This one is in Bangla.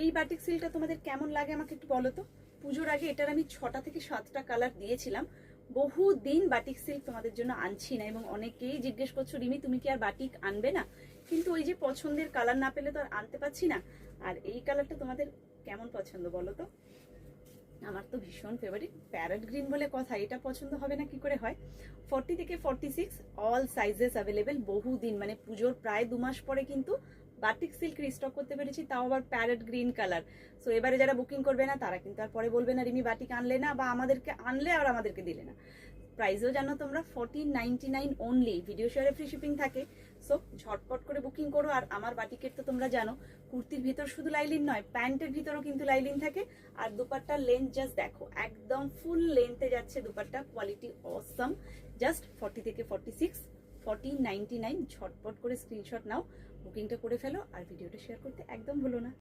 এই বাটিক সিল্কটা তোমাদের কেমন লাগে আমাকে একটু বলো তো। পুজোর আগে এটার আমি 6টা থেকে 7টা কালার দিয়েছিলাম। বহু দিন বাটিক সিল্ক তোমাদের জন্য আনছি না, এবং অনেকেই জিজ্ঞেস করছো রিমি তুমি কি আর বাটিক আনবে না, কিন্তু ওই যে পছন্দের কালার না পেলে তো আর আনতে পারছি না। আর এই কালারটা তোমাদের কেমন পছন্দ বলো তো। আমার তো ভীষণ ফেভারিট, প্যারট গ্রিন বলে কথা, এটা পছন্দ হবে না কি করে হয়। 40 থেকে 46 অল সাইজেস অ্যাভেলেবেল। বহুদিন মানে পুজোর প্রায় 2 মাস পরে কিন্তু বাটিক সিল্ক রিস্টক করতে পেরেছি, তাও আবার প্যারট গ্রিন কালার। সো এবারে যারা বুকিং করবে না তারা কিন্তু আর পরে বলবে না রিমি বাটিক আনলে না, বা আমাদেরকে আনলে আর আমাদেরকে দিলে না। প্রাইসও জানো তোমরা 1499 অনলি, ভিডিও শেয়ারে ফ্রি শিপিং থাকে। সো ঝটপট করে বুকিং করো। আর আমার বাটিকের তো তোমরা জানো কুর্তির ভিতর শুধু লাইলিন নয়, প্যান্টের ভিতরও কিন্তু লাইলিন থাকে। আর দুপাট্টার লেন্থ জাস্ট দেখো, একদম ফুল লেন্থে যাচ্ছে দুপাট্টা, কোয়ালিটি অসম। জাস্ট 40 থেকে 46, 1499। ঝটপট করে স্ক্রিনশট নাও, বুকিংটা করে ফেলো, আর ভিডিওটা শেয়ার করতে একদম ভুলো না।